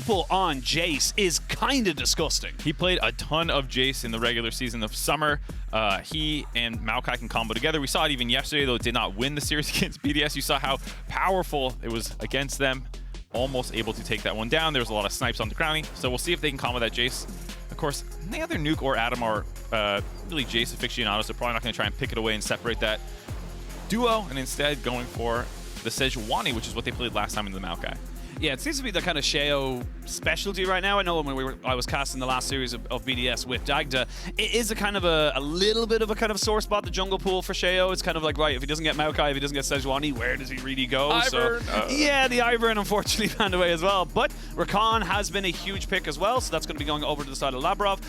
purple on Jayce is kind of disgusting. He played a ton of Jayce in the regular season of summer. He and Maokai can combo together. We saw it even yesterday, though it did not win the series against BDS. You saw how powerful it was against them. Almost able to take that one down. There was a lot of snipes on the Crownie, so we'll see if they can combo that Jayce. Of course, neither Nuke or Adam are really Jayce aficionados, so probably not going to try and pick it away and separate that duo, and instead going for the Sejuani, which is what they played last time in the Maokai. Yeah, it seems to be the kind of Sheo specialty right now. I know when I was casting the last series of BDS with Dagda, it is a kind of a little bit of a kind of sore spot, the jungle pool for Sheo. It's kind of like, right, if he doesn't get Maokai, if he doesn't get Sejuani, where does he really go? Yeah, the Ivern unfortunately found a way as well. But Rakan has been a huge pick as well, so that's going to be going over to the side of Labrov.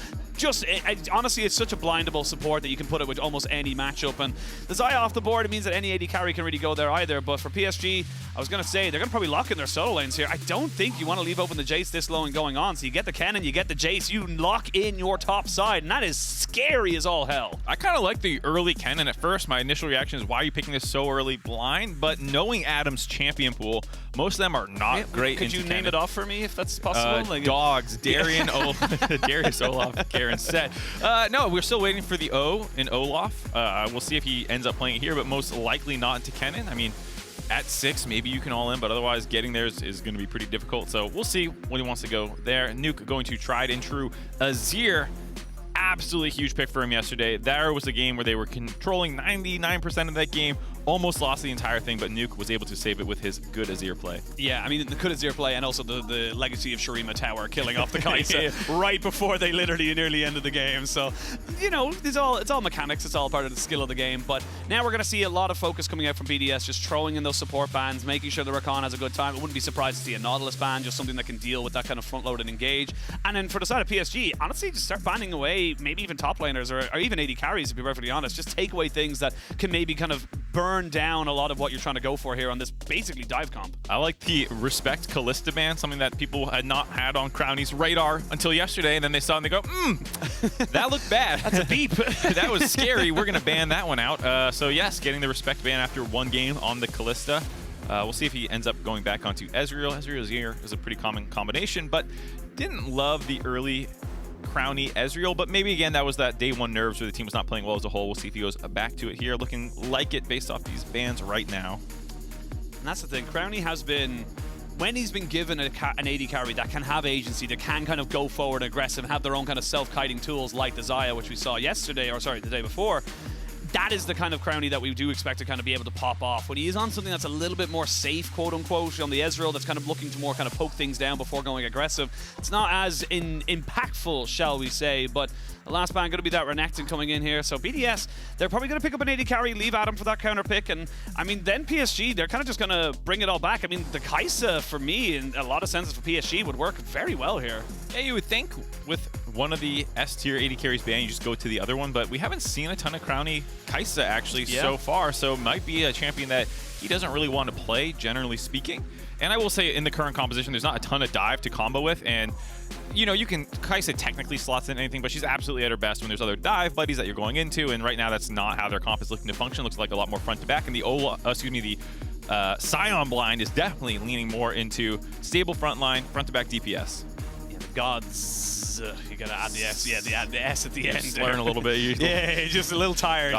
Honestly, it's such a blindable support that you can put it with almost any matchup. And the Zaya off the board, it means that any AD carry can really go there either. But for PSG, I was going to say, they're going to probably lock in their solo lanes here. I don't think you want to leave open the Jayce this low and going on. So you get the Kennen, you get the Jayce, you lock in your top side, and that is scary as all hell. I kind of like the early Kennen at first. My initial reaction is, why are you picking this so early blind? But knowing Adam's champion pool, most of them are not great. Could you name it off for me if that's possible? Dogs, Darian, Darius, Olaf, Karen, Set. No, we're still waiting for the O in Olaf. We'll see if he ends up playing it here, but most likely not into Kennen. I mean, at 6, maybe you can all in, but otherwise getting there is going to be pretty difficult. So we'll see when he wants to go there. Nuke going to tried and true Azir. Absolutely huge pick for him yesterday. There was a game where they were controlling 99% of that game, almost lost the entire thing, but Nuke was able to save it with his good Azir play. Yeah, I mean, the good Azir play and also the legacy of Shurima Tower killing off the Kaisa right before they literally nearly ended the game. So, you know, it's all mechanics. It's all part of the skill of the game. But now we're going to see a lot of focus coming out from BDS, just throwing in those support bans, making sure the Rakan has a good time. I wouldn't be surprised to see a Nautilus ban, just something that can deal with that kind of front load and engage. And then for the side of PSG, honestly, just start banning away maybe even top laners or even AD carries, to be perfectly honest. Just take away things that can maybe kind of burn down a lot of what you're trying to go for here on this basically dive comp. I like the respect Kalista ban, something that people had not had on Crownie's radar until yesterday, and then they saw it and they go, that looked bad. That's a beep. That was scary. We're going to ban that one out. So yes, getting the respect ban after one game on the Kalista. We'll see if he ends up going back onto Ezreal. Ezreal's here is a pretty common combination, but didn't love the early Crownie Ezreal, but maybe again that was that day one nerves where the team was not playing well as a whole. We'll see if he goes back to it here, looking like it based off these bans right now. And that's the thing, Crownie has been, when he's been given an AD carry that can have agency, that can kind of go forward aggressive, have their own kind of self-kiting tools like the Zaya, which we saw yesterday, or sorry, the day before, that is the kind of Crownie that we do expect to kind of be able to pop off. When he is on something that's a little bit more safe, quote-unquote, on the Ezreal, that's kind of looking to more kind of poke things down before going aggressive, it's not as impactful, shall we say, but the last ban going to be that Renekton coming in here. So BDS, they're probably going to pick up an AD carry, leave Adam for that counter pick, and I mean, then PSG, they're kind of just going to bring it all back. I mean, the Kaisa, for me, in a lot of senses for PSG, would work very well here. Yeah, you would think with one of the S-tier AD carries banned, you just go to the other one, but we haven't seen a ton of Crownie Kaisa actually so far, so might be a champion that he doesn't really want to play, generally speaking. And I will say, in the current composition, there's not a ton of dive to combo with, and you know, Kaisa technically slots in anything, but she's absolutely at her best when there's other dive buddies that you're going into, and right now that's not how their comp is looking to function. Looks like a lot more front to back, and the Sion blind is definitely leaning more into stable front line, front to back DPS. Yeah, the gods, you gotta add the S, the S at the end. Slurring a little bit. Yeah, just a little tired.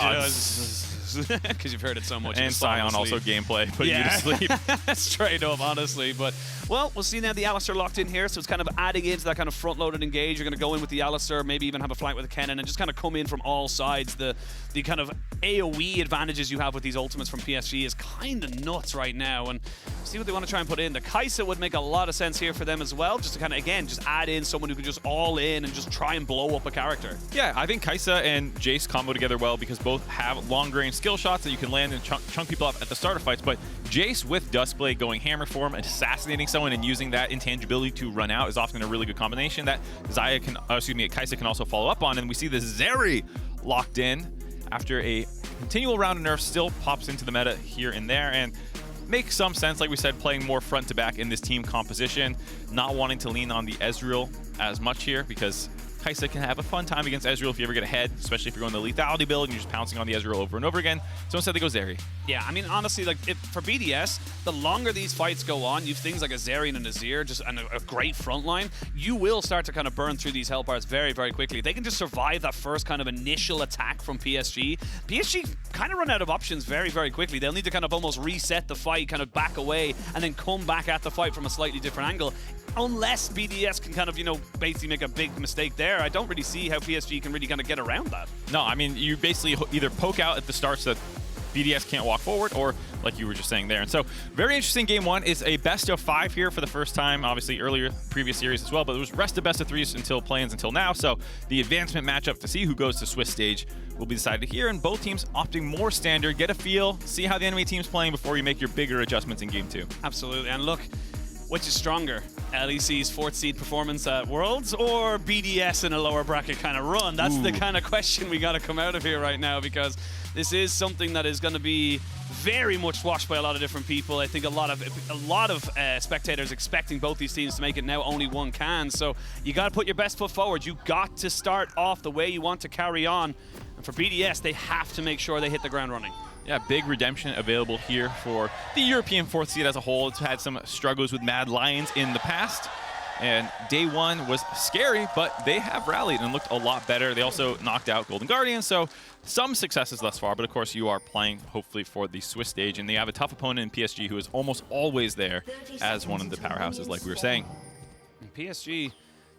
Because you've heard it so much. And Sion also gameplay, putting you to sleep. Straight up, honestly. But, well, we'll see now the Alistar locked in here, so it's kind of adding into that kind of front-loaded engage. You're going to go in with the Alistar, maybe even have a flank with the Kennen, and just kind of come in from all sides. The kind of AoE advantages you have with these ultimates from PSG is kind of nuts right now, and see what they want to try and put in. The Kaisa would make a lot of sense here for them as well, just to kind of, again, just add in someone who can just all in and just try and blow up a character. Yeah, I think Kaisa and Jayce combo together well because both have long-range skill shots that you can land and chunk people up at the start of fights, but Jayce with Duskblade going hammer form and assassinating someone and using that intangibility to run out is often a really good combination that Kaisa can also follow up on, and we see the Zeri locked in after a continual round of nerfs still pops into the meta here and there, and makes some sense, like we said, playing more front to back in this team composition, not wanting to lean on the Ezreal as much here because Kaisa can have a fun time against Ezreal if you ever get ahead, especially if you're going the lethality build and you're just pouncing on the Ezreal over and over again. So instead they go Zeri. Yeah, I mean, honestly, like for BDS, the longer these fights go on, you've things like a Zeri and an Azir, just and a great front line, you will start to kind of burn through these health bars very, very quickly. They can just survive that first kind of initial attack from PSG. PSG kind of run out of options very, very quickly. They'll need to kind of almost reset the fight, kind of back away, and then come back at the fight from a slightly different angle. Unless BDS can kind of, you know, basically make a big mistake there, I don't really see how PSG can really kind of get around that. No, I mean, you basically either poke out at the start so that BDS can't walk forward, or like you were just saying there. And so, very interesting game one. Is a best of 5 here for the first time, obviously earlier, previous series as well, but it was rest of best of 3s until play-ins until now. So the advancement matchup to see who goes to Swiss stage will be decided here, and both teams opting more standard. Get a feel, see how the enemy team's playing before you make your bigger adjustments in game 2. Absolutely, and look, which is stronger? LEC's 4th seed performance at Worlds or BDS in a lower bracket kind of run? That's the kind of question we got to come out of here right now, because this is something that is going to be very much watched by a lot of different people. I think a lot of spectators expecting both these teams to make it. Now only one can, so you got to put your best foot forward. You got to start off the way you want to carry on, and for BDS, they have to make sure they hit the ground running. Yeah, big redemption available here for the European 4th seed as a whole. It's had some struggles with Mad Lions in the past, and day one was scary, but they have rallied and looked a lot better. They also knocked out Golden Guardian, so some successes thus far, but of course you are playing hopefully for the Swiss stage, and they have a tough opponent in PSG who is almost always there as one of the powerhouses, like we were saying. And PSG,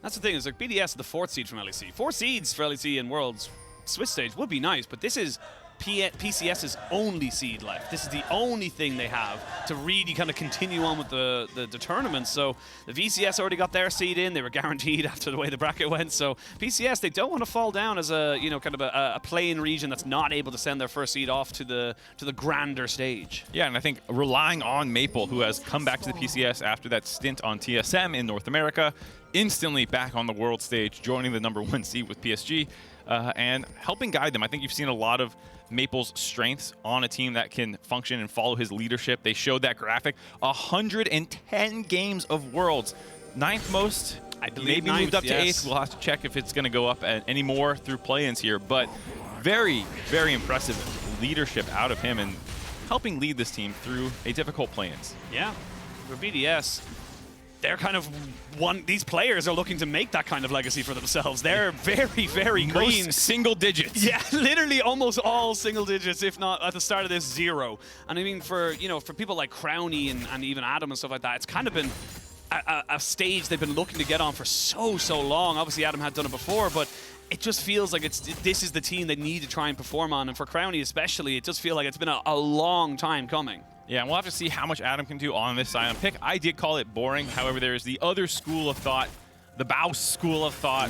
that's the thing, is like BDS, the 4th seed from LEC. 4 seeds for LEC in Worlds Swiss stage would be nice, but this is PCS's only seed left. This is the only thing they have to really kind of continue on with the tournament. So the VCS already got their seed in. They were guaranteed after the way the bracket went. So PCS, they don't want to fall down as a, you know, kind of a play-in region that's not able to send their first seed off to the grander stage. Yeah, and I think relying on Maple, who has come back to the PCS after that stint on TSM in North America, instantly back on the world stage, joining the #1 seed with PSG, and helping guide them. I think you've seen a lot of Maple's strengths on a team that can function and follow his leadership. They showed that graphic. 110 games of Worlds. 9th most. I believe maybe moved up to yes. 8th. We'll have to check if it's going to go up any more through play-ins here. But very, very impressive leadership out of him and helping lead this team through a difficult play-ins. Yeah, for BDS, they're kind of these players are looking to make that kind of legacy for themselves. They're very, very green. Most single digits. Yeah, literally almost all single digits, if not at the start of this 0. And I mean, for people like Crownie and even Adam and stuff like that, it's kind of been a stage they've been looking to get on for so long. Obviously, Adam had done it before, but it just feels like this is the team they need to try and perform on. And for Crownie especially, it just feels like it's been a long time coming. Yeah, and we'll have to see how much Adam can do on this Sion pick. I did call it boring. However, there is the other school of thought, the Baus school of thought,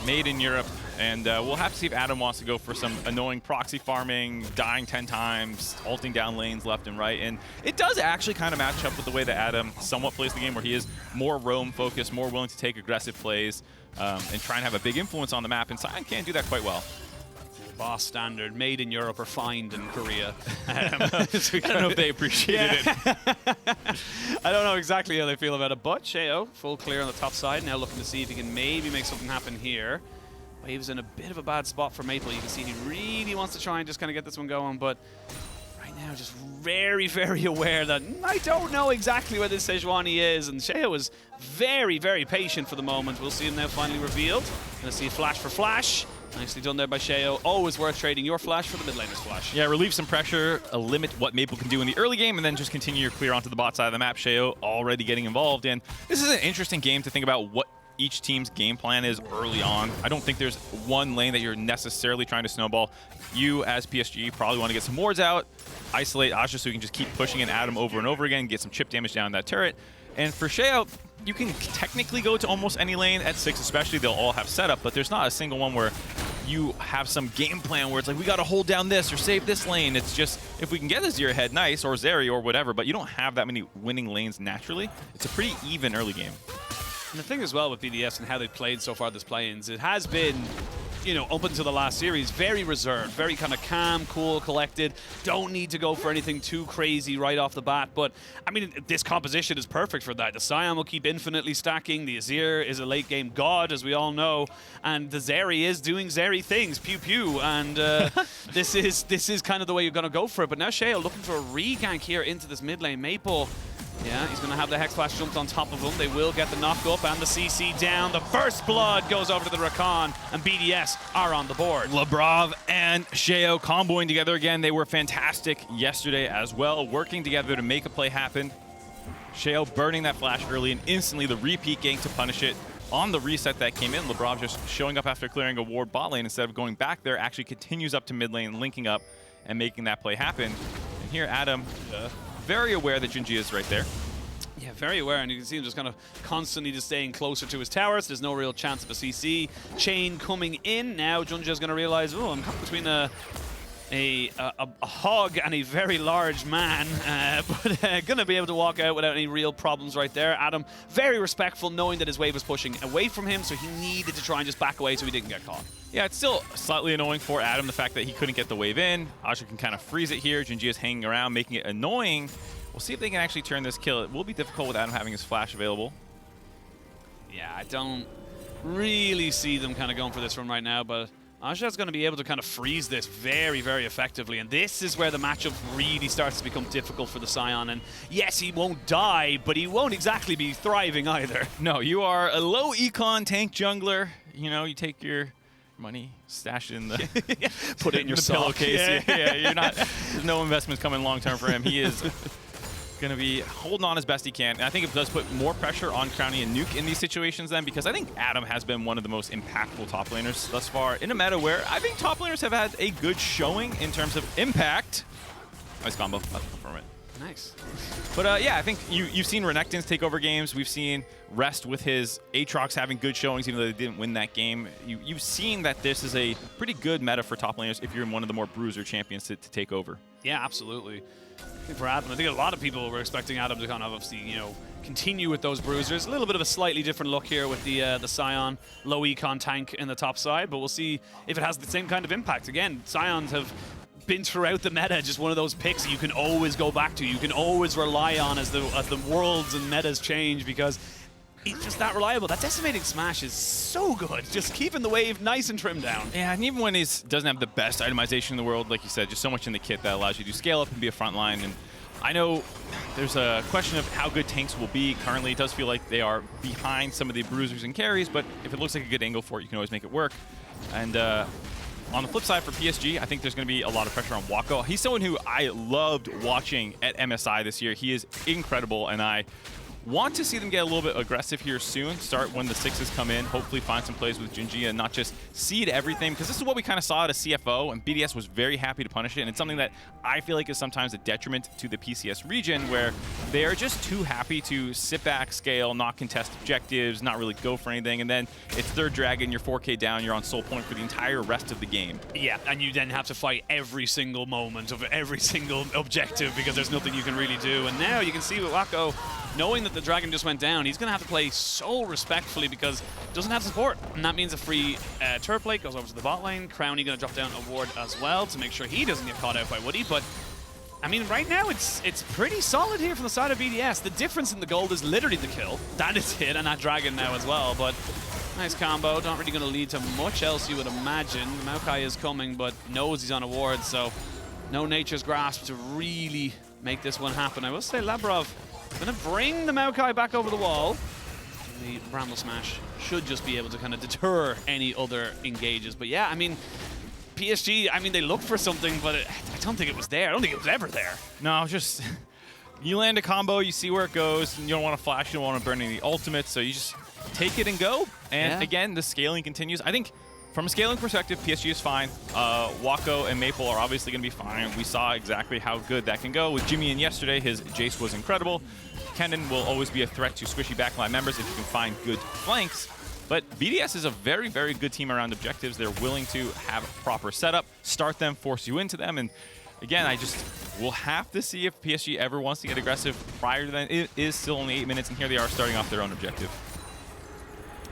made in Europe. And we'll have to see if Adam wants to go for some annoying proxy farming, dying 10 times, ulting down lanes left and right. And it does actually kind of match up with the way that Adam somewhat plays the game, where he is more roam focused, more willing to take aggressive plays, and try and have a big influence on the map. And Sion can't do that quite well. Boss standard, made in Europe or find in Korea. I don't know if they appreciated it. I don't know exactly how they feel about it, but Sheo, full clear on the top side, now looking to see if he can maybe make something happen here. He was in a bit of a bad spot for Maple. You can see he really wants to try and just kind of get this one going, but right now just very, very aware that I don't know exactly where this Sejuani is, and Sheo is very, very patient for the moment. We'll see him now finally revealed. Gonna see a flash for flash. Nicely done there by Sheo. Always worth trading your flash for the mid laner's flash. Yeah, relieve some pressure, limit what Maple can do in the early game, and then just continue your clear onto the bot side of the map. Sheo already getting involved, and this is an interesting game to think about what each team's game plan is early on. I don't think there's one lane that you're necessarily trying to snowball. You, as PSG, probably want to get some wards out, isolate Azhi so you can just keep pushing in Adam over and over again, get some chip damage down that turret. And for Sheo, you can technically go to almost any lane at 6 especially. They'll all have setup, but there's not a single one where you have some game plan where it's like, we got to hold down this or save this lane. It's just, if we can get Azir ahead, nice, or Zeri or whatever, but you don't have that many winning lanes naturally. It's a pretty even early game. And the thing as well with BDS and how they've played so far this play-ins, it has been you know, up until the last series, very reserved, very kind of calm, cool, collected. Don't need to go for anything too crazy right off the bat. But, I mean, this composition is perfect for that. The Sion will keep infinitely stacking. The Azir is a late-game god, as we all know. And the Zeri is doing Zeri things, pew-pew. And this is kind of the way you're going to go for it. But now Sheo looking for a re-gank here into this mid lane. Maple, yeah, he's going to have the Hex Flash jumped on top of him. They will get the knock up and the CC down. The first blood goes over to the Rakan, and BDS are on the board. Labrov and Sheo comboing together again. They were fantastic yesterday as well, working together to make a play happen. Sheo burning that flash early and instantly the repeat gank to punish it. On the reset that came in, Labrov just showing up after clearing a ward bot lane instead of going back there, actually continues up to mid lane, linking up and making that play happen. And here Adam, very aware that JunJia is right there. Yeah, very aware, and you can see him just kind of constantly just staying closer to his towers. There's no real chance of a CC. Chain coming in. Now JunJia's going to realize, oh, I'm caught between a hog and a very large man, but going to be able to walk out without any real problems right there. Adam, very respectful, knowing that his wave was pushing away from him, so he needed to try and just back away so he didn't get caught. Yeah, it's still slightly annoying for Adam, the fact that he couldn't get the wave in. Azhi can kind of freeze it here. JunJia's hanging around, making it annoying. We'll see if they can actually turn this kill. It will be difficult with Adam having his flash available. Yeah, I don't really see them kind of going for this one right now, but Azhi's going to be able to kind of freeze this very, very effectively, and this is where the matchup really starts to become difficult for the Sion. And yes, he won't die, but he won't exactly be thriving either. No, you are a low econ tank jungler. You know, you take your money, stash it in the put it in your pillowcase. Yeah, you're not. There's no investments coming long term for him. He is going to be holding on as best he can. And I think it does put more pressure on Crownie and Nuke in these situations then, because I think Adam has been one of the most impactful top laners thus far in a meta where I think top laners have had a good showing in terms of impact. Nice combo. That's from it. Nice. But yeah, I think you've seen Renekton's take over games. We've seen Rest with his Aatrox having good showings, even though they didn't win that game. You've seen that this is a pretty good meta for top laners if you're in one of the more bruiser champions to take over. Yeah, absolutely. I think for Adam, I think a lot of people were expecting Adam to kind of obviously, you know, continue with those bruisers. A little bit of a slightly different look here with the Sion low econ tank in the top side, but we'll see if it has the same kind of impact. Again, Sions have been throughout the meta just one of those picks you can always go back to. You can always rely on as the worlds and metas change, because it's just that reliable. That decimating smash is so good. Just keeping the wave nice and trimmed down. Yeah, and even when he doesn't have the best itemization in the world, like you said, just so much in the kit that allows you to scale up and be a front line. And I know there's a question of how good tanks will be. Currently, it does feel like they are behind some of the bruisers and carries, but if it looks like a good angle for it, you can always make it work. And on the flip side for PSG, I think there's going to be a lot of pressure on Wako. He's someone who I loved watching at MSI this year. He is incredible, and I want to see them get a little bit aggressive here soon. Start when the sixes come in. Hopefully find some plays with JunJia and not just seed everything, because this is what we kind of saw at a CFO, and BDS was very happy to punish it. And it's something that I feel like is sometimes a detriment to the PCS region, where they are just too happy to sit back, scale, not contest objectives, not really go for anything. And then it's third dragon, you're 4K down, you're on soul point for the entire rest of the game. Yeah, and you then have to fight every single moment of every single objective because there's nothing you can really do. And now you can see with Wako, knowing that the dragon just went down, he's going to have to play so respectfully because he doesn't have support. And that means a free turret plate goes over to the bot lane. Crownie going to drop down a ward as well to make sure he doesn't get caught out by Woody. But, I mean, right now it's pretty solid here from the side of BDS. The difference in the gold is literally the kill. That is it, and that dragon now as well. But nice combo. Not really going to lead to much else, you would imagine. Maokai is coming, but knows he's on a ward, so no Nature's Grasp to really make this one happen. I will say Labrov going to bring the Maokai back over the wall. The Bramble Smash should just be able to kind of deter any other engages. But yeah, I mean, PSG, I mean, they looked for something, but I don't think it was there. I don't think it was ever there. No, just you land a combo, you see where it goes, and you don't want to flash, you don't want to burn any ultimates, so you just take it and go. And again, the scaling continues. I think from a scaling perspective, PSG is fine. Wako and Maple are obviously going to be fine. We saw exactly how good that can go. With Jimmy in yesterday, his Jayce was incredible. Kennen will always be a threat to squishy backline members if you can find good flanks. But BDS is a very, very good team around objectives. They're willing to have proper setup, start them, force you into them. And again, we'll have to see if PSG ever wants to get aggressive prior to that. It is still only 8 minutes, and here they are starting off their own objective.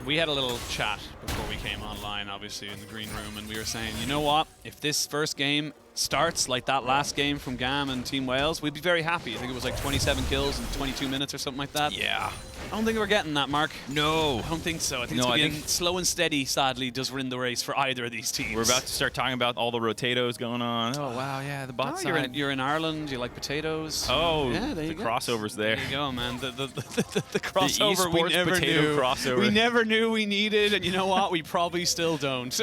We had a little chat before we came online, obviously, in the green room, and we were saying, you know what? If this first game starts like that last game from GAM and Team Wales, we'd be very happy. I think it was like 27 kills in 22 minutes or something like that. Yeah. I don't think we're getting that, Mark. No. I don't think so. I think it's going to be slow and steady, sadly, does win the race for either of these teams. We're about to start talking about all the rotatos going on. Oh, wow, yeah, the bot side. You're in Ireland. You like potatoes. Oh, yeah, there you go. Crossover's there. There you go, man. The crossover the we never potato knew. crossover. We never knew we needed, and you know what? We probably still don't.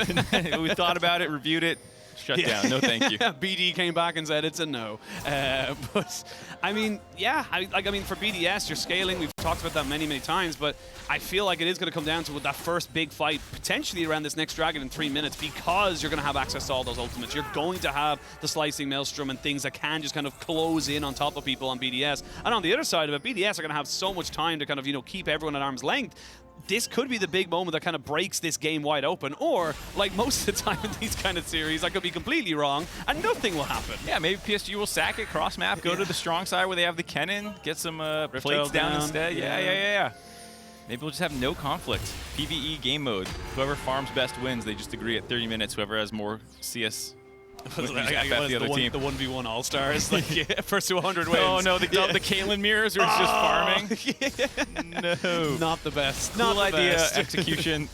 We thought about it, reviewed it. Shut down. No, thank you. BD came back and said it's a no. But I mean, yeah. I mean, for BDS, you're scaling. We've talked about that many, many times. But I feel like it is going to come down to that first big fight, potentially around this next dragon in 3 minutes, because you're going to have access to all those ultimates. You're going to have the slicing maelstrom and things that can just kind of close in on top of people on BDS. And on the other side of it, BDS are going to have so much time to kind of, you know, keep everyone at arm's length. This could be the big moment that kind of breaks this game wide open, or like most of the time in these kind of series, I could be completely wrong and nothing will happen. Yeah, maybe PSG will sack it, cross map, go to the strong side where they have the Kennen, get some plates down instead. Yeah. Maybe we'll just have no conflict. PvE game mode. Whoever farms best wins. They just agree at 30 minutes. Whoever has more CS. The 1v1 All-Stars, like first to 100 wins. Oh no, the Caitlyn mirrors where it's just farming. No. Not the best. Cool Not the idea, best. Execution.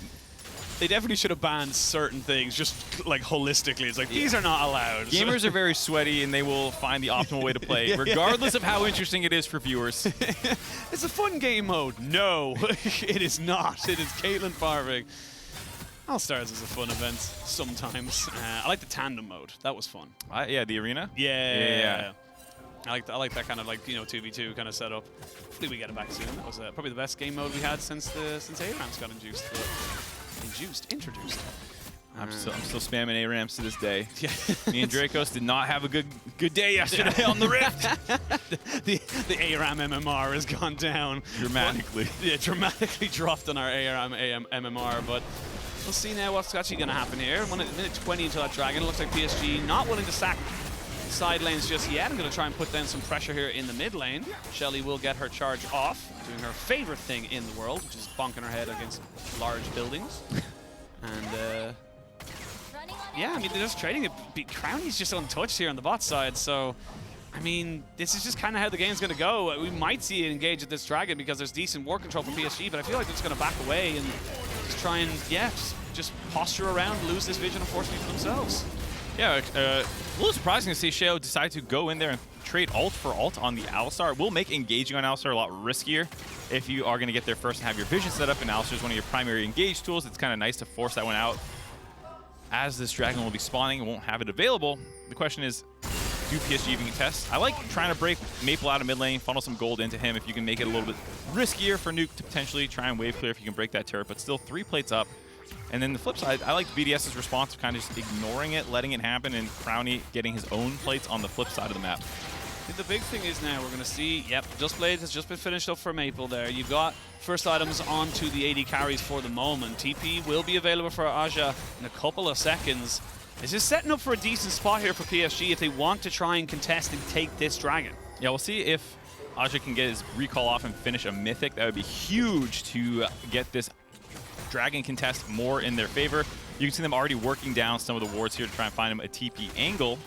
They definitely should have banned certain things, just like holistically. It's like, these are not allowed. Gamers are very sweaty and they will find the optimal way to play, regardless of how interesting it is for viewers. It's a fun game mode. No, it is not. It is Caitlyn farming. All-Stars is a fun event sometimes. I like the tandem mode. That was fun. Yeah, the arena? Yeah. I like that kind of like, you know, 2v2 kind of setup. Hopefully we get it back soon. That was probably the best game mode we had since ARAMs got introduced. I'm still spamming ARAMs to this day. Yeah. Me and Dracos did not have a good day yesterday on the Rift. the ARAM MMR has gone down. Dramatically. Yeah, dramatically dropped on our ARAM MMR, but we'll see now what's actually going to happen here. Minute 20 until that dragon. It looks like PSG not willing to sack side lanes just yet. I'm going to try and put down some pressure here in the mid lane. Shelly will get her charge off, doing her favorite thing in the world, which is bonking her head against large buildings. And yeah, I mean, they're just trading it. Crownie's just untouched here on the bot side, so I mean, this is just kind of how the game's going to go. We might see it engage at this dragon because there's decent war control from PSG, but I feel like they're just going to back away and just try and, yeah, just posture around, lose this vision, unfortunately, for themselves. Yeah, a little surprising to see Sheo decide to go in there and trade ult for ult on the Alistar. It will make engaging on Alistar a lot riskier if you are going to get there first and have your vision set up, and Alistar is one of your primary engage tools. It's kind of nice to force that one out. As this dragon will be spawning, it won't have it available. The question is, do PSG even contest? I like trying to break Maple out of mid lane, funnel some gold into him if you can make it a little bit riskier for Nuke to potentially try and wave clear if you can break that turret, but still 3 plates up. And then the flip side, I like BDS's response of kind of just ignoring it, letting it happen, and Crownie getting his own plates on the flip side of the map. The big thing is now we're going to see, yep, Just Blade has just been finished up for Maple there. You've got first items onto the AD carries for the moment. TP will be available for Azhi in a couple of seconds. It's just setting up for a decent spot here for PSG if they want to try and contest and take this dragon. Yeah, we'll see if Azhi can get his recall off and finish a Mythic. That would be huge to get this dragon contest more in their favor. You can see them already working down some of the wards here to try and find him a TP angle.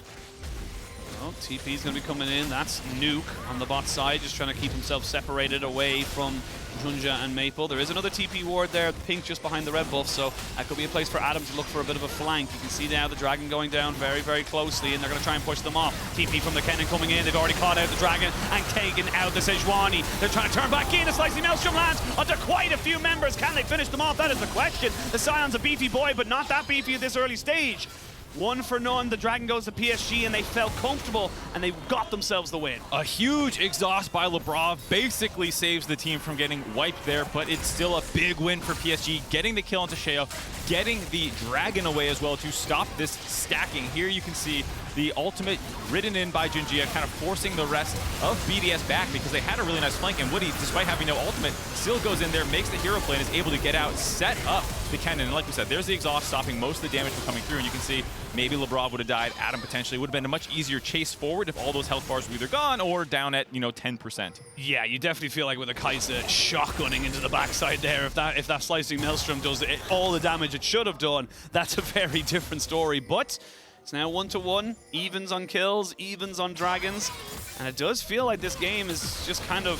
Well, TP's going to be coming in. That's Nuke on the bot side, just trying to keep himself separated away from JunJia and Maple. There is another TP ward there, pink just behind the red buff, so that could be a place for Adam to look for a bit of a flank. You can see now the dragon going down very, very closely, and they're going to try and push them off. TP from the Kennen coming in. They've already caught out the dragon and taken out the Sejuani. They're trying to turn back in. A slicing maelstrom lands onto quite a few members. Can they finish them off? That is the question. The Sion's a beefy boy, but not that beefy at this early stage. 1 for none, the dragon goes to PSG, and they felt comfortable, and they got themselves the win. A huge exhaust by Labrov basically saves the team from getting wiped there, but it's still a big win for PSG, getting the kill onto Sheo, getting the dragon away as well to stop this stacking. Here you can see The ultimate ridden in by JunJia, kind of forcing the rest of BDS back because they had a really nice flank, and Woody, despite having no ultimate, still goes in there, makes the hero play, and is able to get out, set up the Kennen. And like we said, there's the exhaust stopping most of the damage from coming through, and you can see maybe Labrov would have died, Adam potentially. Would have been a much easier chase forward if all those health bars were either gone or down at, 10%. Yeah, you definitely feel like with a Kaisa shotgunning into the backside there, if that slicing maelstrom does all the damage it should have done, that's a very different story. But it's now 1-1, evens on kills, evens on dragons, and it does feel like this game is just kind of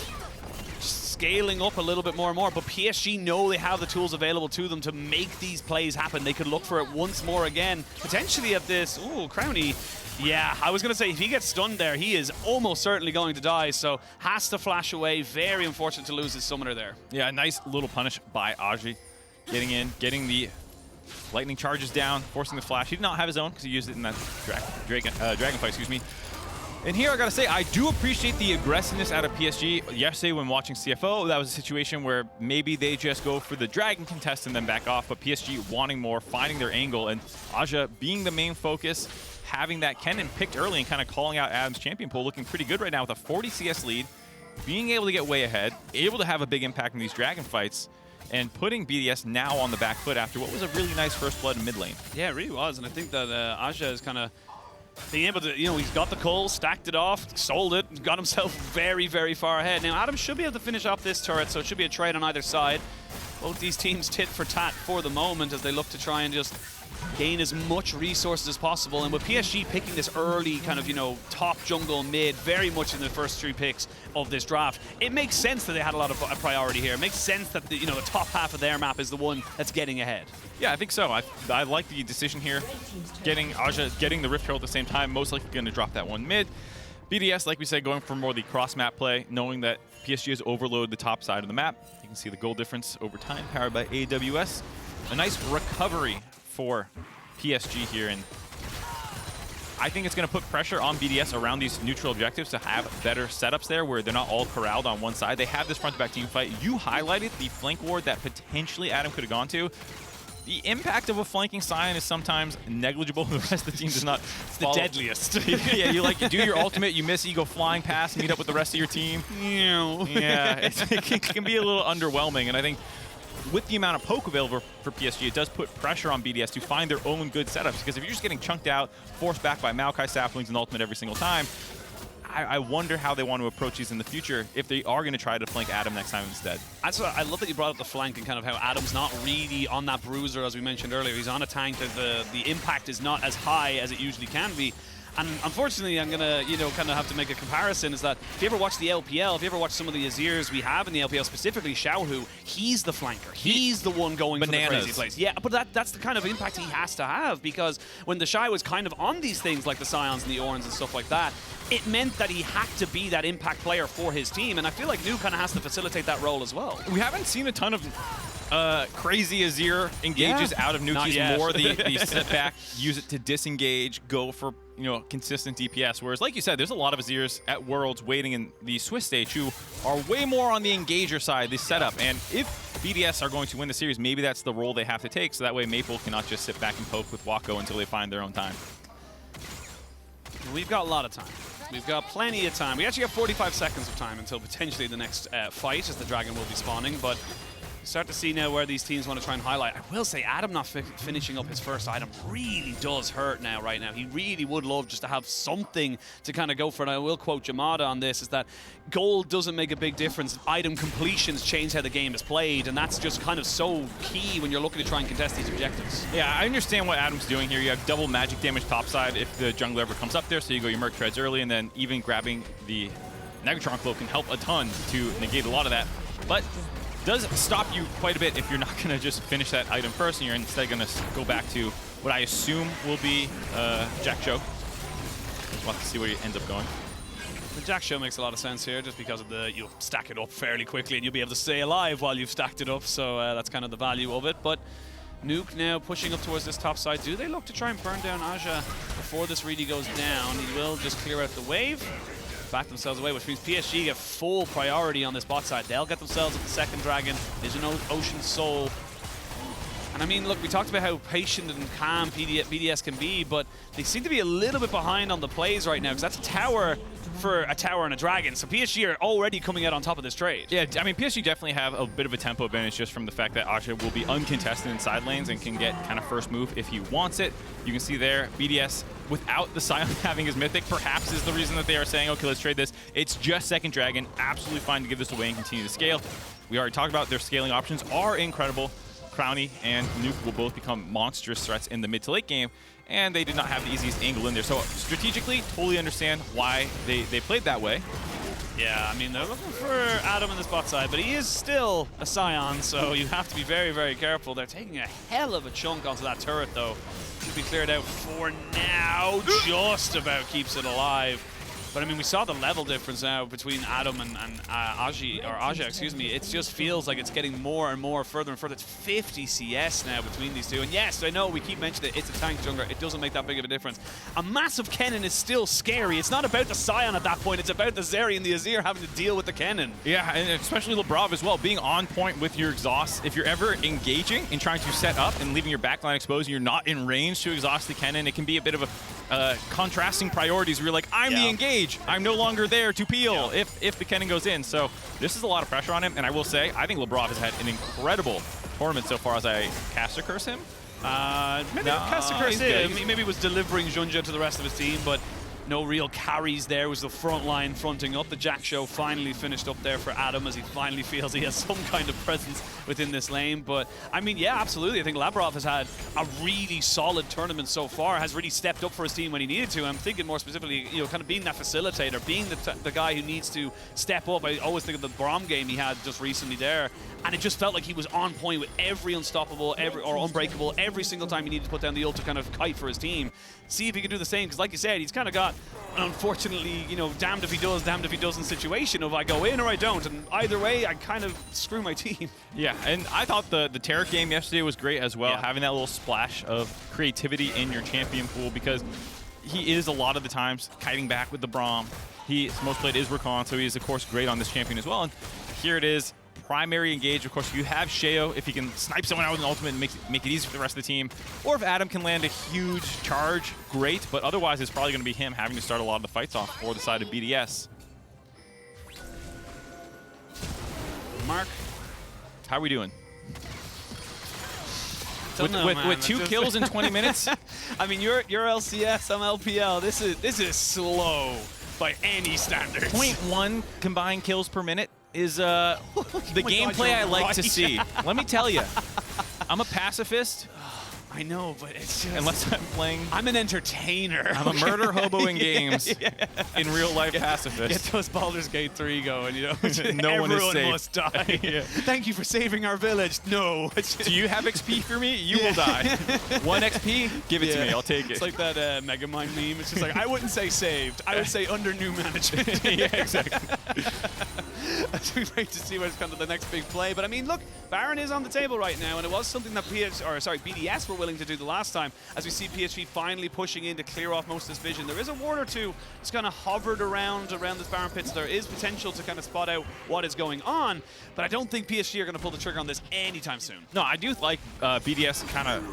scaling up a little bit more and more, but PSG know they have the tools available to them to make these plays happen. They could look for it once more again, potentially at this, ooh, Crownie. Yeah, I was going to say, if he gets stunned there, he is almost certainly going to die, so has to flash away. Very unfortunate to lose his summoner there. Yeah, a nice little punish by Azhi. Getting in, getting the lightning charges down, forcing the flash. He did not have his own because he used it in that dragon fight, excuse me. And here I gotta say, I do appreciate the aggressiveness out of PSG. Yesterday when watching CFO, that was a situation where maybe they just go for the dragon contest and then back off, but PSG wanting more, finding their angle, and Azhi being the main focus, having that Kennen picked early and kind of calling out Adam's champion pool, looking pretty good right now with a 40 CS lead, being able to get way ahead, able to have a big impact in these dragon fights, and putting BDS now on the back foot after what was a really nice first blood in mid lane. Yeah, it really was, and I think that Azhi is kind of being able to, he's got the coal, stacked it off, sold it, got himself very, very far ahead. Now, Adam should be able to finish off this turret, so it should be a trade on either side. Both these teams tit for tat for the moment as they look to try and just gain as much resources as possible. And with PSG picking this early kind of, top jungle mid, very much in the first 3 picks of this draft, it makes sense that they had a lot of priority here. It makes sense that the top half of their map is the one that's getting ahead. Yeah, I think so. I like the decision here. Getting Azhi, getting the Rift Herald at the same time, most likely going to drop that one mid. BDS, like we said, going for more the cross-map play, knowing that PSG has overloaded the top side of the map. You can see the goal difference over time, powered by AWS. A nice recovery for PSG here, and I think it's going to put pressure on BDS around these neutral objectives to have better setups there where they're not all corralled on one side. They have this front-to-back team fight. You highlighted the flank ward that potentially Adam could have gone to. The impact of a flanking Sion is sometimes negligible. The rest of the team does not follow. The deadliest. Yeah, you do your ultimate, you miss, you go flying past, meet up with the rest of your team. Yeah, it can be a little underwhelming, and I think with the amount of poke available for PSG, it does put pressure on BDS to find their own good setups, because if you're just getting chunked out, forced back by Maokai saplings and ultimate every single time, I wonder how they want to approach these in the future if they are going to try to flank Adam next time instead. I love that you brought up the flank and kind of how Adam's not really on that bruiser, as we mentioned earlier. He's on a tank that the impact is not as high as it usually can be. And unfortunately, I'm going to, kind of have to make a comparison, is that if you ever watch the LPL, if you ever watch some of the Azirs we have in the LPL, specifically Sheo, he's the flanker. He's the one going for the crazy plays. Yeah, but that's the kind of impact he has to have, because when the Shy was kind of on these things like the Sions and the Orns and stuff like that, it meant that he had to be that impact player for his team, and I feel like Nuke kind of has to facilitate that role as well. We haven't seen a ton of crazy Azir engages out of Nuke. He's more the sit back, use it to disengage, go for consistent DPS. Whereas, like you said, there's a lot of Azirs at Worlds waiting in the Swiss stage who are way more on the engager side, the setup. And if BDS are going to win the series, maybe that's the role they have to take, so that way Maple cannot just sit back and poke with Wako until they find their own time. We've got a lot of time. We've got plenty of time. We actually have 45 seconds of time until potentially the next fight, as the Dragon will be spawning, but start to see now where these teams want to try and highlight. I will say Adam not finishing up his first item really does hurt right now. He really would love just to have something to kind of go for, and I will quote Jamada on this, is that gold doesn't make a big difference. Item completions change how the game is played, and that's just kind of so key when you're looking to try and contest these objectives. Yeah, I understand what Adam's doing here. You have double magic damage topside if the jungler ever comes up there, so you go your Merc Treads early, and then even grabbing the Negatron Cloak can help a ton to negate a lot of that. But does stop you quite a bit if you're not going to just finish that item first, and you're instead going to go back to what I assume will be Jack Show. We'll have to see where he ends up going. The Jack Show makes a lot of sense here, just because of you'll stack it up fairly quickly and you'll be able to stay alive while you've stacked it up, so that's kind of the value of it. But Nuke now pushing up towards this top side. Do they look to try and burn down Azhi before this really goes down? He will just clear out the wave, back themselves away, which means PSG get full priority on this bot side. They'll get themselves at the second dragon. There's an Ocean Soul. And I mean, look, we talked about how patient and calm BDS can be, but they seem to be a little bit behind on the plays right now, because that's a tower for a tower and a dragon. So PSG are already coming out on top of this trade. Yeah, I mean, PSG definitely have a bit of a tempo advantage just from the fact that Azhi will be uncontested in side lanes and can get kind of first move if he wants it. You can see there, BDS, without the Sion having his mythic, perhaps is the reason that they are saying, okay, let's trade this. It's just second dragon. Absolutely fine to give this away and continue to scale. We already talked about their scaling options are incredible. Crownie and Nuke will both become monstrous threats in the mid to late game, and they did not have the easiest angle in there. So strategically, totally understand why they played that way. Yeah, I mean, they're looking for Adam on this bot side, but he is still a Sion, so you have to be very, very careful. They're taking a hell of a chunk onto that turret, though. Should be cleared out for now. Just about keeps it alive. But I mean, we saw the level difference now between Adam and Azhi, excuse me. It just feels like it's getting more and more further and further. It's 50 CS now between these two. And yes, I know we keep mentioning it, it's a tank jungler. It doesn't make that big of a difference. A massive Kennen is still scary. It's not about the Sion at that point. It's about the Zeri and the Azir having to deal with the Kennen. Yeah, and especially Labrov as well, being on point with your exhaust. If you're ever engaging and trying to set up and leaving your backline exposed and you're not in range to exhaust the Kennen, it can be a bit of a contrasting priorities where you're like, I'm the engage. I'm no longer there to peel if the Kennen goes in. So this is a lot of pressure on him. And I will say, I think Labrov has had an incredible tournament so far as I caster curse him. Maybe caster curse him. Maybe he was delivering JunJia to the rest of his team, but no real carries there. It was the front line fronting up. The Jack Show finally finished up there for Adam as he finally feels he has some kind of presence within this lane. But, I mean, yeah, absolutely. I think Labrov has had a really solid tournament so far, has really stepped up for his team when he needed to. I'm thinking more specifically, you know, kind of being that facilitator, being the guy who needs to step up. I always think of the Brom game he had just recently there, and it just felt like he was on point with every unstoppable, or unbreakable, every single time he needed to put down the ult to kind of kite for his team. See if he can do the same, because like you said, he's kind of got an unfortunately, you know, damned if he does, damned if he doesn't situation of I go in or I don't, and either way, I kind of screw my team. Yeah, and I thought the Terror game yesterday was great as well, having that little splash of creativity in your champion pool, because he is a lot of the times kiting back with the Braum. His most played is Rakan, so he is of course great on this champion as well. And here it is. Primary engage, of course, you have Sheo if he can snipe someone out with an ultimate and make it easy for the rest of the team. Or if Adam can land a huge charge, great. But otherwise, it's probably going to be him having to start a lot of the fights off for the side of BDS. Mark, how are we doing? With 2 kills in 20 minutes? I mean, you're LCS, I'm LPL. This is slow by any standards. 0.1 combined kills per minute is the gameplay I like to see. Let me tell you, I'm a pacifist. I know, but it's just... Unless I'm playing... I'm an entertainer. I'm a murder hobo in games. In real life, pacifist. Get those Baldur's Gate 3 going, you know. No one is safe. Everyone must die. Thank you for saving our village. No. Do you have XP for me? You will die. 1 XP? Give it to me. I'll take it. It's like that Megamind meme. It's just like, I wouldn't say saved. I would say under new management. Yeah, exactly. We wait to see what's kind of the next big play. But I mean, look, Baron is on the table right now, and it was something that BDS were willing to do the last time, as we see PSG finally pushing in to clear off most of this vision. There is a ward or two just kind of hovered around this Baron pit, so there is potential to kind of spot out what is going on, but I don't think PSG are going to pull the trigger on this anytime soon. No, I do like BDS kind of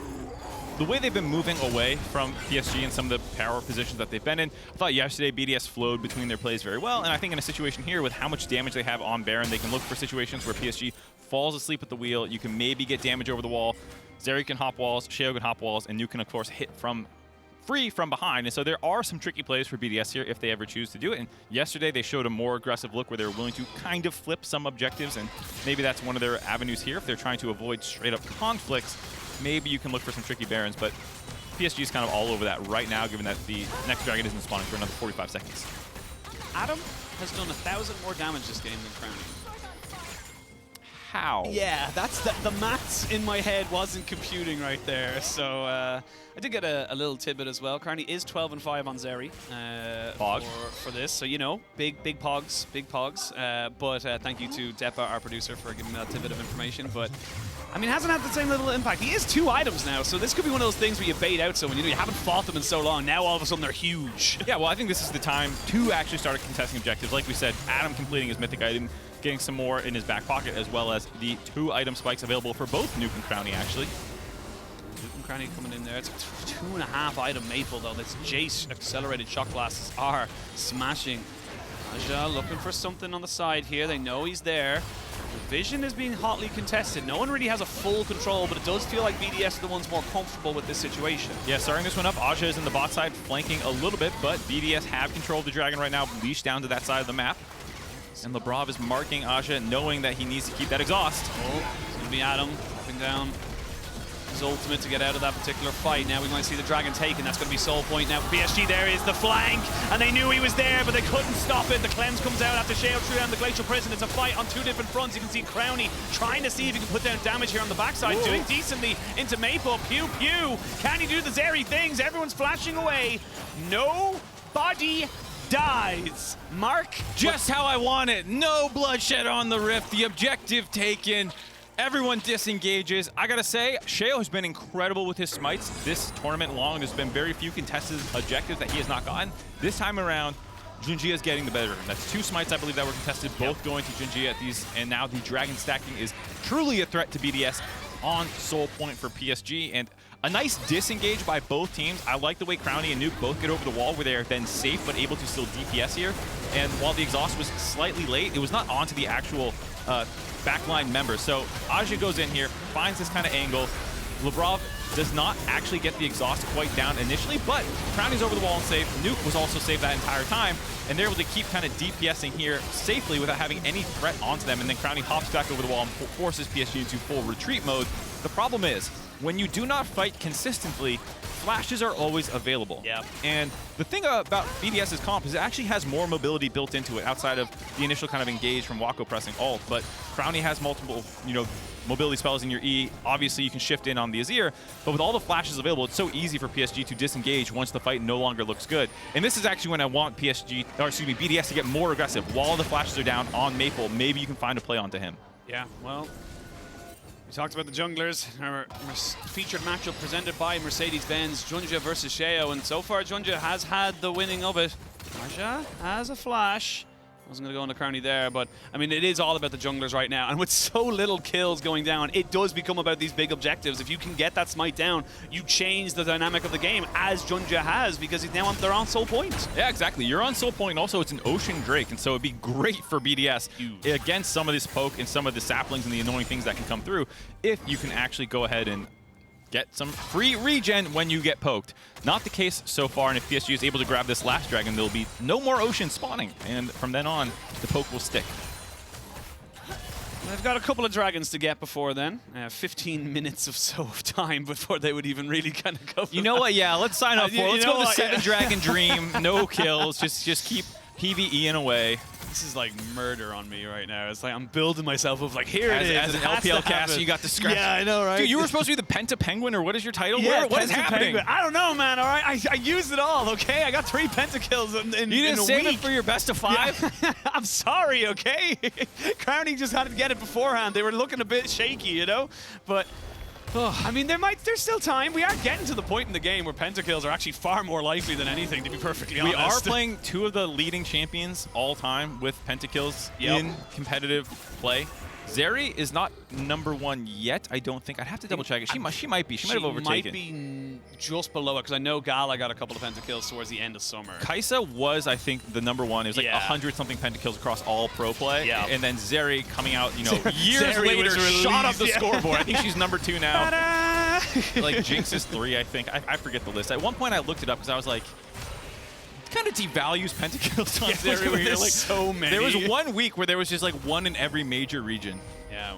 the way they've been moving away from PSG and some of the power positions that they've been in. I thought yesterday BDS flowed between their plays very well, and I think in a situation here with how much damage they have on Baron, they can look for situations where PSG falls asleep at the wheel. You can maybe get damage over the wall. Zeri can hop walls, Sheo can hop walls, and you can, of course, hit free from behind. And so there are some tricky plays for BDS here if they ever choose to do it. And yesterday they showed a more aggressive look where they were willing to kind of flip some objectives, and maybe that's one of their avenues here. If they're trying to avoid straight-up conflicts, maybe you can look for some tricky Barons. But PSG is kind of all over that right now, given that the next Dragon isn't spawning for another 45 seconds. Adam has done 1,000 more damage this game than Crownie. How? Yeah, that's the maths in my head wasn't computing right there. So I did get a little tidbit as well. Crownie is 12-5 on Zeri for this. So, you know, big pogs. But thank you to Depa, our producer, for giving me that tidbit of information. But I mean, hasn't had the same little impact. He is 2 items now, so this could be one of those things where you bait out someone. You know, you haven't fought them in so long. Now all of a sudden they're huge. Yeah, well, I think this is the time to actually start contesting objectives. Like we said, Adam completing his mythic item, getting some more in his back pocket, as well as the 2 item spikes available for both Nuke and Crownie, actually. Crownie coming in there. It's a 2.5 item maple though. This Jayce accelerated shock blasts are smashing. Azhi looking for something on the side here. They know he's there. The vision is being hotly contested. No one really has a full control, but it does feel like BDS are the ones more comfortable with this situation. Yeah, starting this one up, Azhi is in the bot side, flanking a little bit, but BDS have control of the dragon right now, leashed down to that side of the map. And Labrov is marking Azhi, knowing that he needs to keep that exhaust. Oh, it's going to be Adam dropping down his ultimate to get out of that particular fight. Now we might see the dragon taken. That's going to be Soul Point now. PSG, there is the flank, and they knew he was there, but they couldn't stop it. The cleanse comes out after Sheo threw down the Glacial Prison. It's a fight on 2 different fronts. You can see Crownie trying to see if he can put down damage here on the backside, doing decently into Maple. Pew, pew. Can he do the Zeri things? Everyone's flashing away. Nobody dies. Mark, just how I want it. No bloodshed on the Rift. The objective taken. Everyone disengages. I gotta say, Sheo has been incredible with his smites this tournament long. There's been very few contested objectives that he has not gotten. This time around, JunJia is getting the better of him. That's 2 smites, I believe, that were contested, both going to JunJia at these, and now the dragon stacking is truly a threat to BDS on Soul Point for PSG, and a nice disengage by both teams. I like the way Crownie and Nuke both get over the wall where they are then safe but able to still DPS here. And while the exhaust was slightly late, it was not onto the actual backline member. So Azhi goes in here, finds this kind of angle. Labrov does not actually get the exhaust quite down initially, but Crownie's over the wall and safe. Nuke was also safe that entire time, and they're able to keep kind of DPSing here safely without having any threat onto them. And then Crownie hops back over the wall and forces PSG into full retreat mode. The problem is, when you do not fight consistently, flashes are always available. Yep. And the thing about BDS's comp is it actually has more mobility built into it outside of the initial kind of engage from Wako pressing ult, but Crownie has multiple, mobility spells in your E. Obviously, you can shift in on the Azir, but with all the flashes available, it's so easy for PSG to disengage once the fight no longer looks good. And this is actually when I want BDS to get more aggressive. While the flashes are down on Maple, maybe you can find a play onto him. Yeah, well, we talked about the junglers. Our featured matchup presented by Mercedes-Benz, JunJia versus Sheo, and so far JunJia has had the winning of it. Azhi has a flash. Wasn't going to go into Crownie there, but I mean, it is all about the junglers right now. And with so little kills going down, it does become about these big objectives. If you can get that smite down, you change the dynamic of the game, as JunJia has, because now they're on Soul Point. Yeah, exactly. You're on Soul Point. Also, it's an Ocean Drake, and so it'd be great for BDS against some of this poke and some of the saplings and the annoying things that can come through if you can actually go ahead and get some free regen when you get poked. Not the case so far, and if PSG is able to grab this last dragon, there'll be no more ocean spawning, and from then on, the poke will stick. They've got a couple of dragons to get before then. 15 minutes of time before they would even really kind of go. You know what? Yeah, let's sign up for it. Let's go to the 7-dragon dream. No kills. Just keep PvEing away. This is like murder on me right now. It's like I'm building myself up like, here it is. As an LPL cast, you got the scratch. Yeah, I know, right? Dude, you were supposed to be the Penta Penguin, or what is your title? Yeah, what is happening? Penguin. I don't know, man, all right? I used it all, okay? I got 3 pentakills in a week. You didn't save it for your best of 5? Yeah. I'm sorry, okay? Crownie just had to get it beforehand. They were looking a bit shaky, But I mean, there's still time. We are getting to the point in the game where pentakills are actually far more likely than anything, to be perfectly honest. We are playing 2 of the leading champions all time with pentakills in competitive play. Zeri is not #1 yet, I don't think. I'd have to double check it. She might be. She might have overtaken. She might be just below it, because I know Gala got a couple of pentakills towards the end of summer. Kaisa was, I think, the #1. It was like 100-something pentakills across all pro play. Yeah. And then Zeri coming out, years later, shot up the scoreboard. I think she's #2 now. Like Jinx is 3, I think. I forget the list. At one point, I looked it up because I was like, kind of devalues pentakills on Zeri. Where you're like, so many. There was 1 week where there was just like 1 in every major region. Yeah.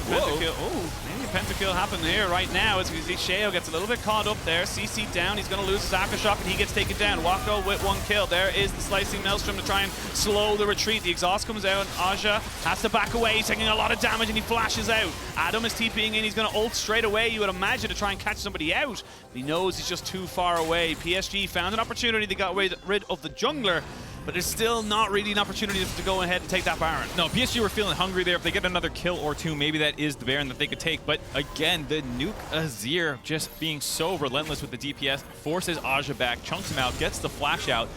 Pentakill. Oh, maybe a pentakill happened here right now. As you see, Sheo gets a little bit caught up there. CC down. He's going to lose his aftershock, and he gets taken down. Wako with 1 kill. There is the slicing maelstrom to try and slow the retreat. The exhaust comes out. Azhi has to back away. He's taking a lot of damage, and he flashes out. Adam is TPing in. He's going to ult straight away, you would imagine, to try and catch somebody out. But he knows he's just too far away. PSG found an opportunity. They got rid of the jungler, but there's still not really an opportunity to go ahead and take that Baron. No, PSG were feeling hungry there. If they get another kill or 2, maybe that is the Baron that they could take. But again, the nuke Azir just being so relentless with the DPS forces Azhi back, chunks him out, gets the flash out.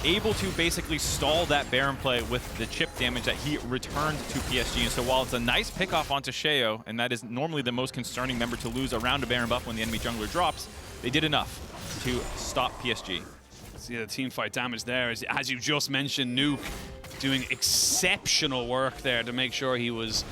able to basically stall that Baron play with the chip damage that he returned to PSG. And so while it's a nice pickoff onto Sheo, and that is normally the most concerning member to lose around a Baron buff when the enemy jungler drops, they did enough to stop PSG. See the team fight damage there, as you just mentioned, Nuke doing exceptional work there to make sure he was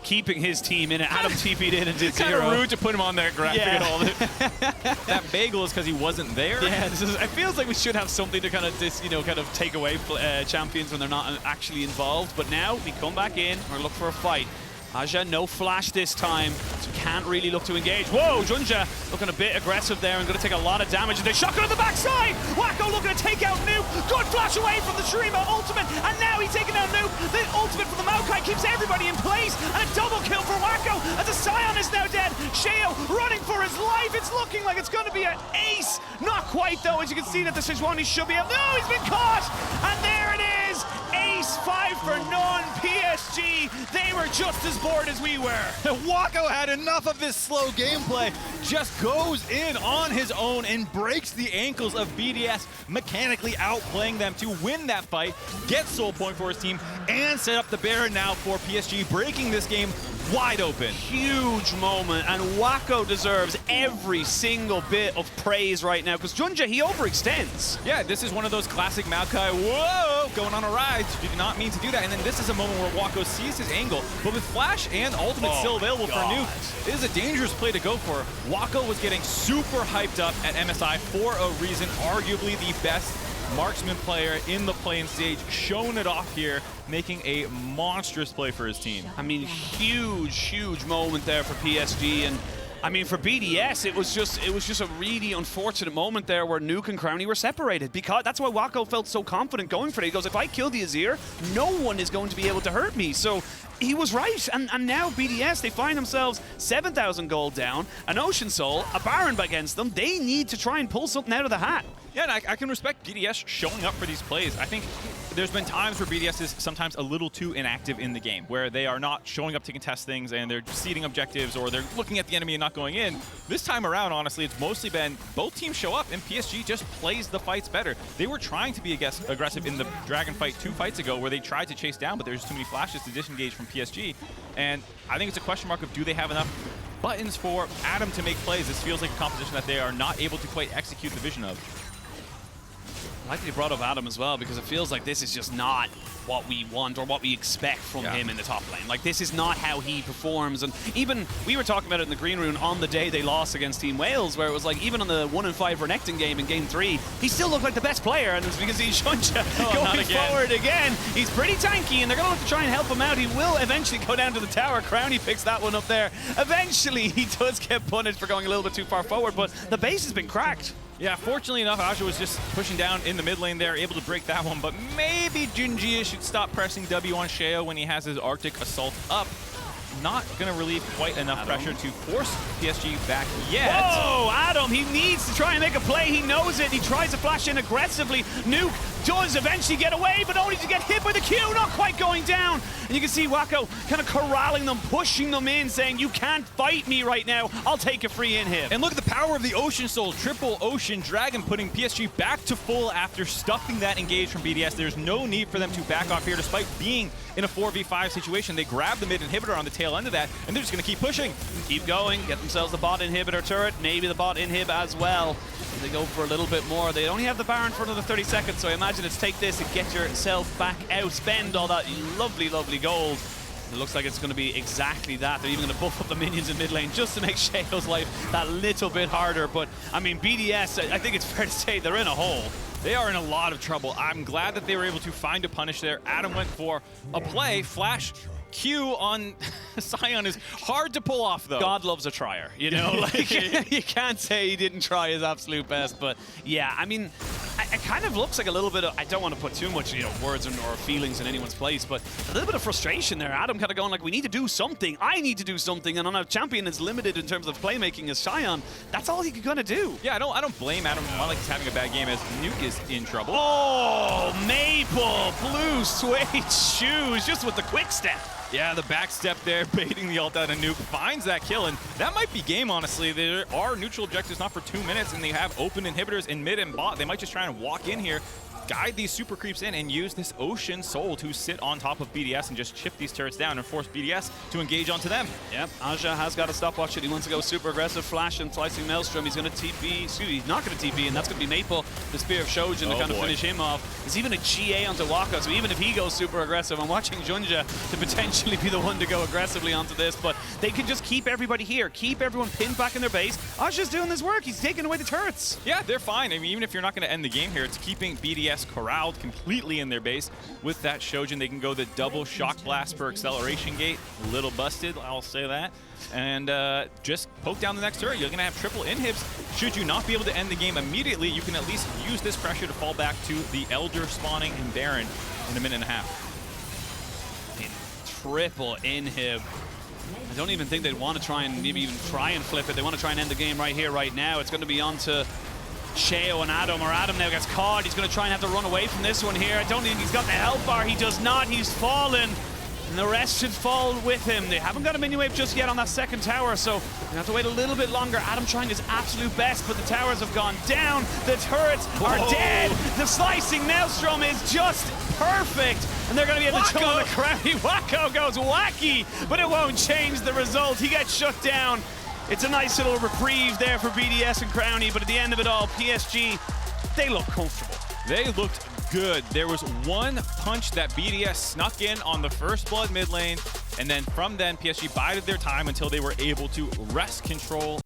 keeping his team in it. Adam TP'd in and did zero. Kind of rude to put him on that graphic and all that. That bagel is because he wasn't there. Yeah, it feels like we should have something to kind of take away champions when they're not actually involved. But now we come back in or look for a fight. Azhi, no flash this time, so can't really look to engage. Whoa, JunJia looking a bit aggressive there and going to take a lot of damage. And they shotgun on the backside. Wako looking to take out Nuke. Good flash away from the Shurima ultimate, and now he's taking out Nuke. The ultimate from the Maokai keeps everybody in place, and a double kill for Wako as the Sion is now dead. Sheo running for his life. It's looking like it's going to be an ace. Not quite though, as you can see that the Sejuani should be up. No, he's been caught, and there it is. Ace 5 for none. PSG, they were just as bored as we were. Wako had enough of this slow gameplay, just goes in on his own and breaks the ankles of BDS, mechanically outplaying them to win that fight, get soul point for his team, and set up the Baron now for PSG, breaking this game wide open. Huge moment, and Wako deserves every single bit of praise right now, because JunJia, he overextends. Yeah, this is one of those classic Maokai, whoa, going on a ride, did not mean to do that, and then this is a moment where Wako sees his angle, but with Flash and Ultimate still available for Nuke, it is a dangerous play to go for. Wako was getting super hyped up at MSI for a reason, arguably the best marksman player in the play-in stage, showing it off here, making a monstrous play for his team. I mean, huge moment there for PSG, and I mean, for BDS, it was just a really unfortunate moment there where Nuke and Crownie were separated, because that's why Wako felt so confident going for it. He goes, if I kill the Azir, no one is going to be able to hurt me. So he was right, and now BDS, they find themselves 7,000 gold down, an Ocean Soul, a Baron against them. They need to try and pull something out of the hat. Yeah, and I can respect BDS showing up for these plays. I think there's been times where BDS is sometimes a little too inactive in the game, where they are not showing up to contest things and they're seeding objectives, or they're looking at the enemy and not going in. This time around, honestly, it's mostly been both teams show up and PSG just plays the fights better. They were trying to be aggressive in the Dragon fight 2 fights ago, where they tried to chase down, but there's too many flashes to disengage from PSG. And I think it's a question mark of, do they have enough buttons for Adam to make plays? This feels like a composition that they are not able to quite execute the vision of. I like that you brought up Adam as well, because it feels like this is just not what we want or what we expect from him in the top lane. Like, this is not how he performs. And even, we were talking about it in the green room on the day they lost against Team Wales, where it was like, even on the 1-5 Renekton game in Game 3, he still looked like the best player, and it was because he's JunJia going forward again. He's pretty tanky, and they're going to have to try and help him out. He will eventually go down to the tower. Crownie picks that one up there. Eventually, he does get punished for going a little bit too far forward, but the base has been cracked. Yeah, fortunately enough, Azhi was just pushing down in the mid lane there, able to break that one, but maybe JunJia should stop pressing W on Sheo when he has his Arctic Assault up. Not going to relieve quite enough pressure to force PSG back yet. Whoa, Adam, he needs to try and make a play. He knows it. He tries to flash in aggressively. Nuke does eventually get away, but only to get hit by the Q, not quite going down. And you can see Wako kind of corralling them, pushing them in, saying, you can't fight me right now. I'll take a free in hit. And look at the power of the Ocean Soul. Triple Ocean Dragon putting PSG back to full after stuffing that engage from BDS. There's no need for them to back off here, despite being in a 4v5 situation. They grab the mid inhibitor on the tail end of that, and they're just going to keep pushing. Keep going, get themselves the bot inhibitor turret, maybe the bot inhib as well. They go for a little bit more. They only have the Baron for another 30 seconds, so I imagine it's take this and get yourself back out. Spend all that lovely gold. It looks like it's going to be exactly that. They're even going to buff up the minions in mid lane just to make Sheo's life that little bit harder. But, I mean, BDS, I think it's fair to say they're in a hole. They are in a lot of trouble. I'm glad that they were able to find a punish there. Adam went for a play. Flash Q on Sion is hard to pull off, though. God loves a trier, you know? Like, you can't say he didn't try his absolute best, but yeah, I mean, it kind of looks like a little bit of, I don't want to put too much, you know, words or feelings in anyone's place, but a little bit of frustration there. Adam kind of going like, we need to do something. I need to do something, and on a champion that's limited in terms of playmaking as Sion, that's all he could kind of do. Yeah, I don't blame Adam. Not like he's having a bad game, as Nuke is in trouble. Oh, Maple, blue suede shoes, just with the quick step. Yeah, the back step there, baiting the ult out of Nuke, finds that kill, and that might be game, honestly. There are neutral objectives not for 2 minutes, and they have open inhibitors in mid and bot. They might just try and walk in here. guide these super creeps in and use this Ocean Soul to sit on top of BDS and just chip these turrets down and force BDS to engage onto them. Yep, Azhi has got a stopwatch it. He wants to go super aggressive, flash and slicing Maelstrom. He's going to TP, excuse me, he's not going to TP, and that's going to be Maple, the Spear of Shojin to kind of finish him off. There's even a GA onto Wako, so even if he goes super aggressive, I'm watching JunJia to potentially be the one to go aggressively onto this, but they can just keep everybody here, keep everyone pinned back in their base. Azhi's doing his work, he's taking away the turrets. Yeah, they're fine. I mean, even if you're not going to end the game here, it's keeping BDS corralled completely in their base. With that Shojin, they can go the double shock blast for acceleration gate. A little busted, I'll say that. And just poke down the next turret. You're going to have triple inhibs. Should you not be able to end the game immediately, you can at least use this pressure to fall back to the Elder spawning in Baron in a minute and a half. Triple inhib. I don't even think they'd want to try and maybe even try and flip it. They want to try and end the game right here, right now. It's going to be on to Sheo and Adam, or Adam now gets caught. He's going to try and have to run away from this one here. I don't think he's got the health bar. He does not. He's fallen. And the rest should fall with him. They haven't got a minion wave just yet on that second tower, so they have to wait a little bit longer. Adam trying his absolute best, but the towers have gone down. The turrets are dead. The slicing Maelstrom is just perfect. And they're going to be at the toe of the Crownie. Wako goes wacky, but it won't change the result. He gets shut down. It's a nice little reprieve there for BDS and Crownie, but at the end of it all, PSG, they look comfortable. They looked good. There was one punch that BDS snuck in on the first blood mid lane, and then from then PSG bided their time until they were able to wrest control